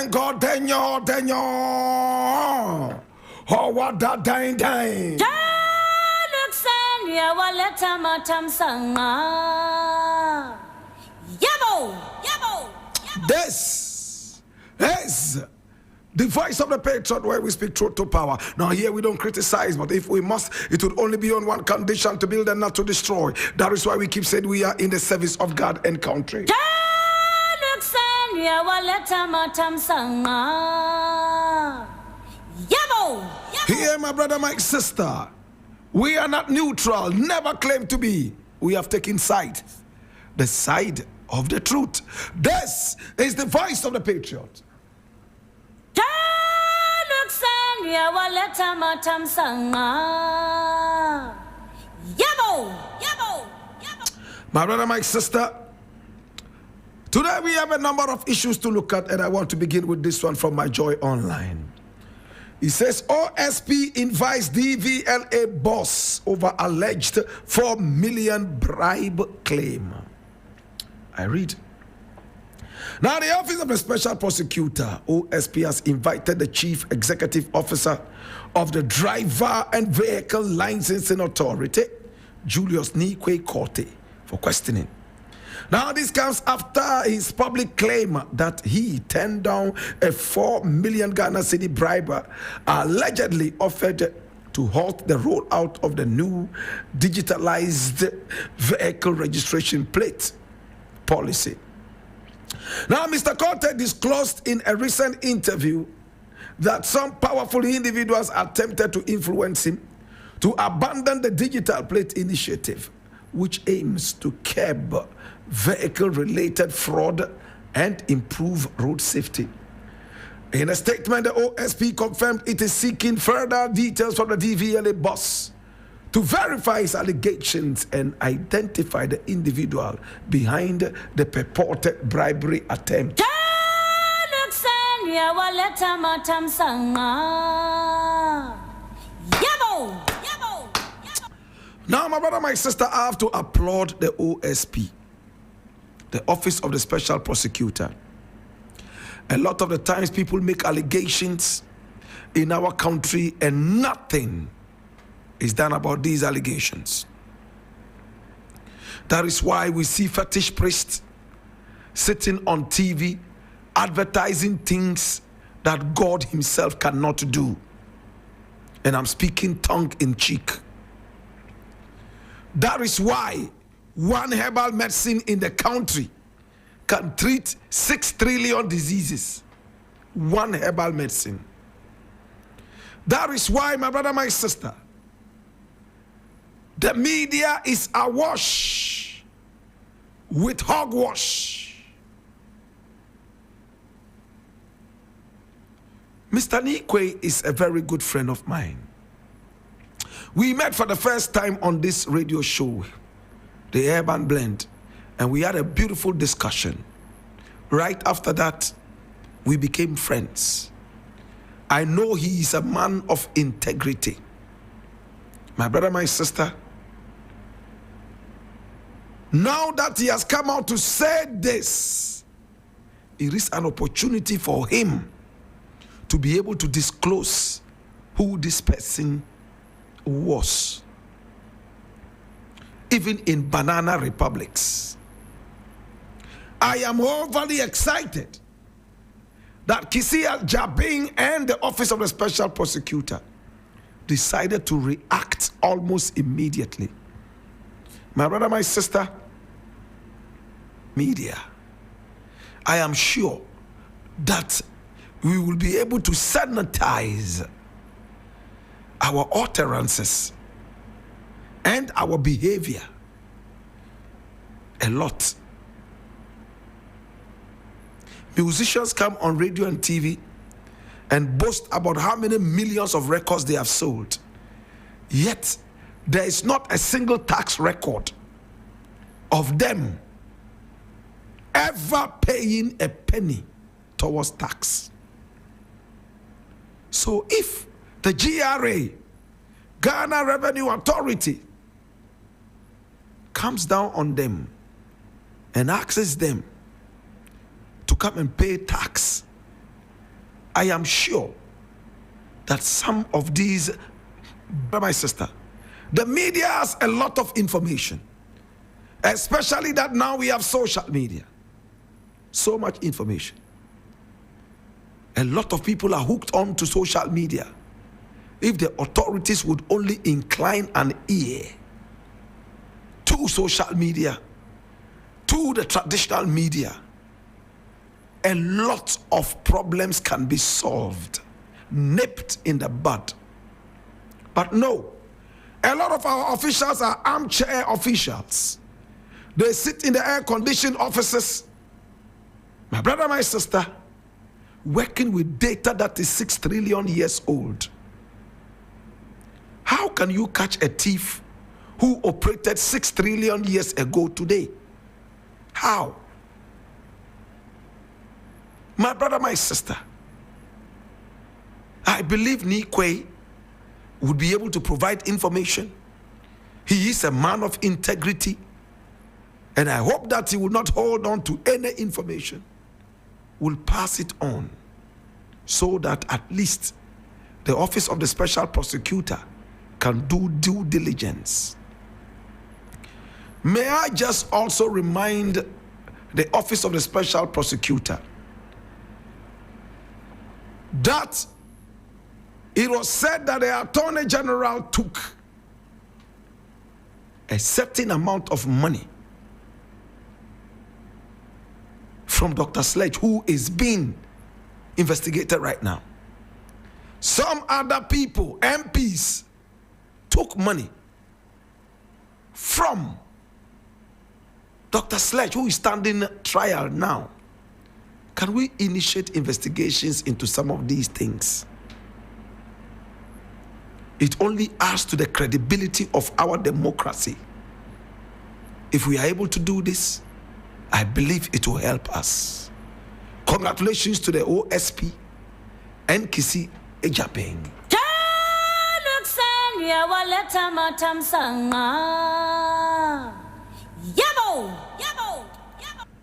Thank God, denyo. Oh, what that dang. This is the voice of the Patriot, where we speak truth to power. Now here we don't criticize, but if we must, it would only be on one condition: to build and not to destroy. That is why we keep saying we are in the service of God and country. Here, my brother, my sister, we are not neutral, never claim to be. We have taken side, the side of the truth. This is the voice of the Patriot. My brother, my sister, today we have a number of issues to look at, and I want to begin with this one from my Joy Online. It says OSP invites DVLA boss over alleged 4 million bribe claim. I read. Now, the Office of the Special Prosecutor, OSP, has invited the Chief Executive Officer of the Driver and Vehicle Licensing Authority, Julius Nikwe Korte, for questioning. Now, this comes after his public claim that he turned down a 4 million Ghana cedi bribe allegedly offered to halt the rollout of the new digitalized vehicle registration plate policy. Now, Mr. Korte disclosed in a recent interview that some powerful individuals attempted to influence him to abandon the digital plate initiative, which aims to curb vehicle-related fraud and improve road safety. In a statement, the OSP confirmed it is seeking further details from the DVLA boss to verify his allegations and identify the individual behind the purported bribery attempt. Now, my brother, my sister, I have to applaud the OSP, the Office of the Special Prosecutor. A lot of the times people make allegations in our country and nothing is done about these allegations. That is why we see fetish priests sitting on TV advertising things that God himself cannot do. And I'm speaking tongue in cheek. That is why one herbal medicine in the country can treat 6 trillion diseases. One herbal medicine. That is why, my brother, my sister, the media is awash with hogwash. Mr. Nikwe is a very good friend of mine. We met for the first time on this radio show, the Urban Blend, and we had a beautiful discussion. Right after that, we became friends. I know he is a man of integrity. My brother, my sister, now that he has come out to say this, it is an opportunity for him to be able to disclose who this person was. Even in banana republics. I am overly excited that Kisia Jabing and the Office of the Special Prosecutor decided to react almost immediately. My brother, my sister, media, I am sure that we will be able to sanitize our utterances and our behavior a lot. Musicians come on radio and TV and boast about how many millions of records they have sold. Yet, there is not a single tax record of them ever paying a penny towards tax. So if the GRA, Ghana Revenue Authority, comes down on them and asks them to come and pay tax, I am sure that some of these, my sister, the media has a lot of information, especially that now we have social media. So much information. A lot of people are hooked on to social media. If the authorities would only incline an ear to social media, to the traditional media, a lot of problems can be solved, nipped in the bud. But no, a lot of our officials are armchair officials. They sit in the air-conditioned offices, my brother, my sister, working with data that is 6 trillion years old. How can you catch a thief who operated 6 trillion years ago today? How? My brother, my sister, I believe Nikwe would be able to provide information. He is a man of integrity, and I hope that he will not hold on to any information, will pass it on, so that at least the office of the special prosecutor can do due diligence. May I just also remind the office of the special prosecutor that it was said that the Attorney General took a certain amount of money from Dr. Sledge, who is being investigated right now. Some other people, MPs, took money from Dr. Sledge, who is standing trial now. Can we initiate investigations into some of these things? It only adds to the credibility of our democracy. If we are able to do this, I believe it will help us. Congratulations to the OSP and Kisi Ejapeng.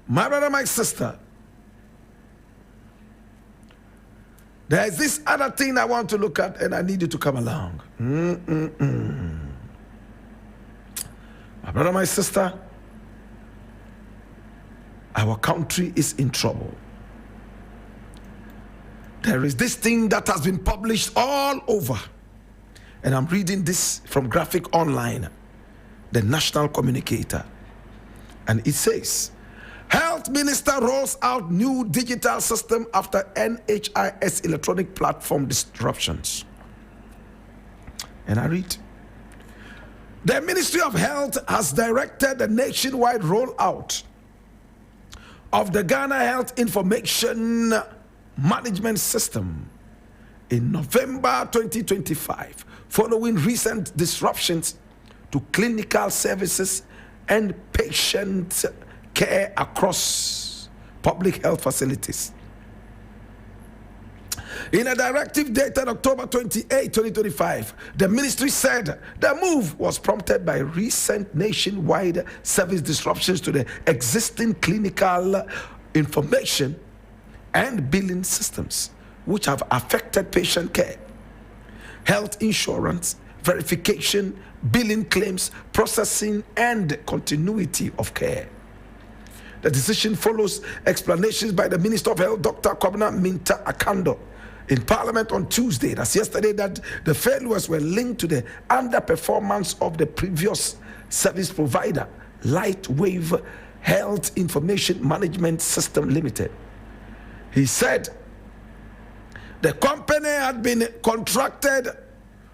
My brother, my sister, there is this other thing I want to look at, and I need you to come along. My brother, my sister, our country is in trouble. There is this thing that has been published all over, and I'm reading this from Graphic Online, the national communicator, and it says, Health Minister rolls out new digital system after NHIS electronic platform disruptions. And I read, the Ministry of Health has directed the nationwide rollout of the Ghana Health Information Management System in November 2025, following recent disruptions to clinical services and patient care across public health facilities. In a directive dated October 28, 2025, the ministry said the move was prompted by recent nationwide service disruptions to the existing clinical information and billing systems, which have affected patient care, health insurance, verification, billing claims, processing, and continuity of care. The decision follows explanations by the Minister of Health, Dr. Kwabena Minta Akando, in Parliament on Tuesday, that's yesterday, that the failures were linked to the underperformance of the previous service provider, Lightwave Health Information Management System Limited. He said the company had been contracted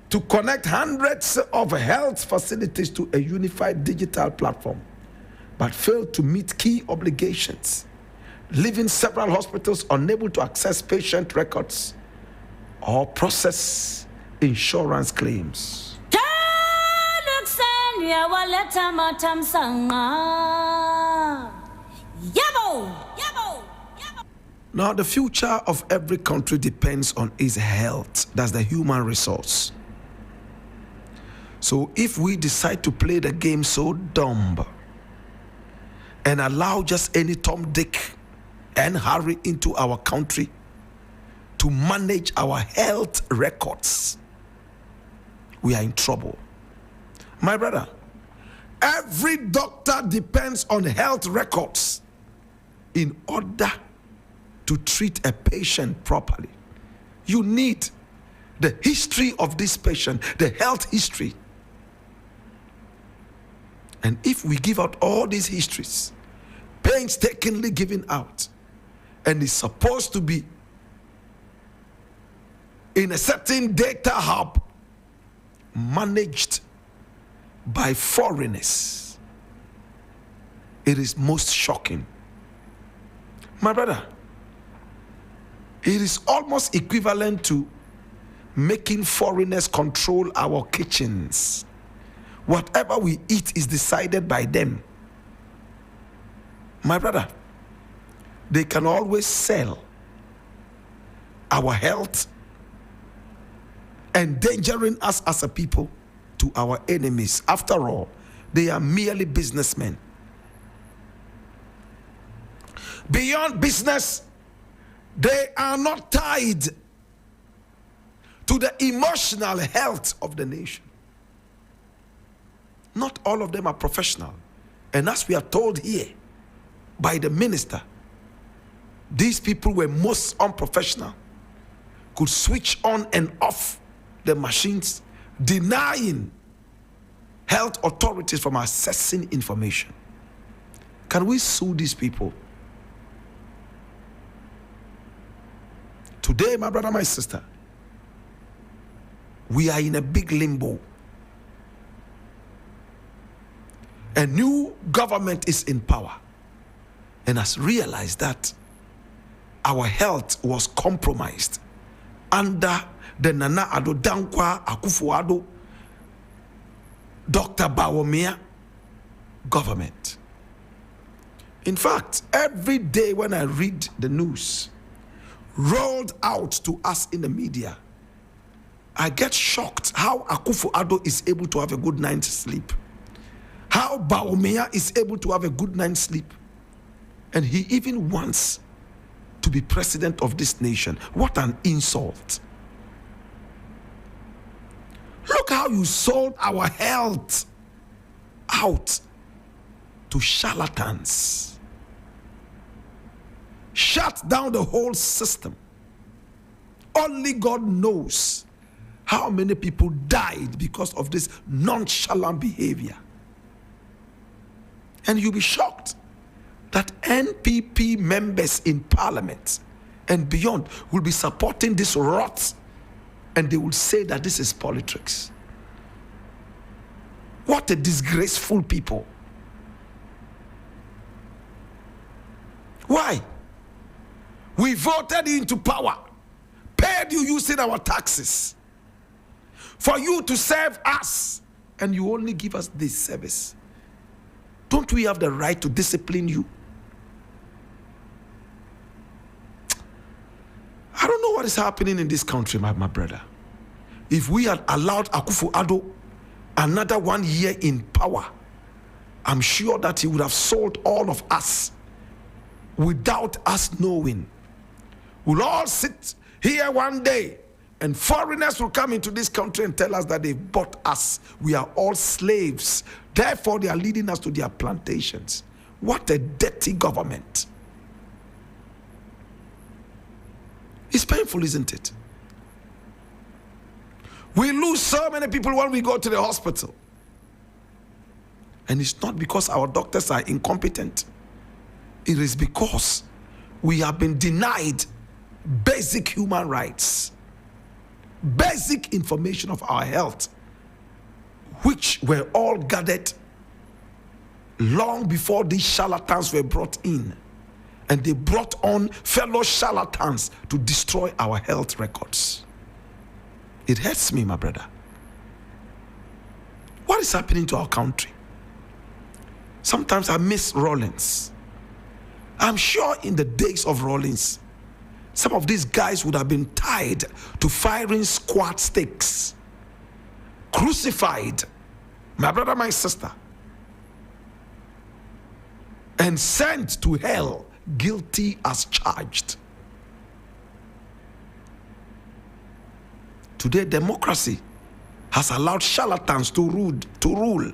to connect hundreds of health facilities to a unified digital platform, but failed to meet key obligations, leaving several hospitals unable to access patient records or process insurance claims. Now, the future of every country depends on its health. That's the human resource. So if we decide to play the game so dumb and allow just any Tom, Dick, and Harry into our country to manage our health records, we are in trouble. My brother, every doctor depends on health records in order to treat a patient properly. You need the history of this patient, the health history. And if we give out all these histories, painstakingly given out, and it's supposed to be in a certain data hub managed by foreigners, it is most shocking. My brother, it is almost equivalent to making foreigners control our kitchens. Whatever we eat is decided by them. My brother, they can always sell our health, endangering us as a people to our enemies. After all, they are merely businessmen. Beyond business, they are not tied to the emotional health of the nation. Not all of them are professional. And as we are told here by the minister, these people were most unprofessional, could switch on and off the machines, denying health authorities from accessing information. Can we sue these people? Today, my brother, my sister, we are in a big limbo. A new government is in power and has realized that our health was compromised under the Nana Addo Dankwa Akufo-Addo, Dr. Bawumia government. In fact, every day when I read the news rolled out to us in the media, I get shocked how Akufo-Addo is able to have a good night's sleep, how Bawumia is able to have a good night's sleep, and he even wants to be president of this nation. What an insult. Look how you sold our health out to charlatans. Shut down the whole system. Only God knows how many people died because of this nonchalant behavior. And you'll be shocked that NPP members in parliament and beyond will be supporting this rot, and they will say that this is politics. What a disgraceful people. Why? We voted into power, paid you using our taxes for you to serve us, and you only give us this service. Don't we have the right to discipline you? I don't know what is happening in this country, my brother. If we had allowed Akufo-Addo another 1 year in power, I'm sure that he would have sold all of us without us knowing. We'll all sit here one day and foreigners will come into this country and tell us that they've bought us. We are all slaves. Therefore, they are leading us to their plantations. What a dirty government. It's painful, isn't it? We lose so many people when we go to the hospital. And it's not because our doctors are incompetent. It is because we have been denied basic human rights, basic information of our health, which were all gathered long before these charlatans were brought in. And they brought on fellow charlatans to destroy our health records. It hurts me, my brother. What is happening to our country? Sometimes I miss Rawlings. I'm sure in the days of Rawlings, some of these guys would have been tied to firing squad sticks, crucified, my brother, my sister, and sent to hell, guilty as charged. Today, democracy has allowed charlatans to rule.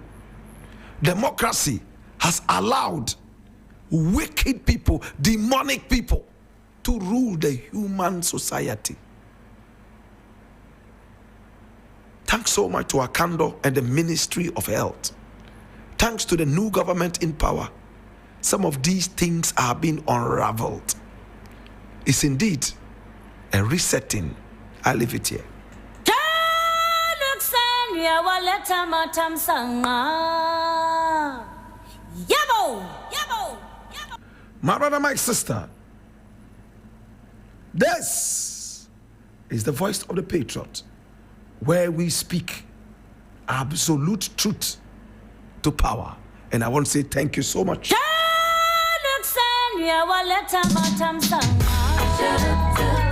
Democracy has allowed wicked people, demonic people, to rule the human society. Thanks so much to Akando and the Ministry of Health. Thanks to the new government in power, some of these things are being unraveled. It's indeed a resetting. I leave it here. My brother, my sister, this is the voice of the Patriot, where we speak absolute truth to power. And I want to say thank you so much.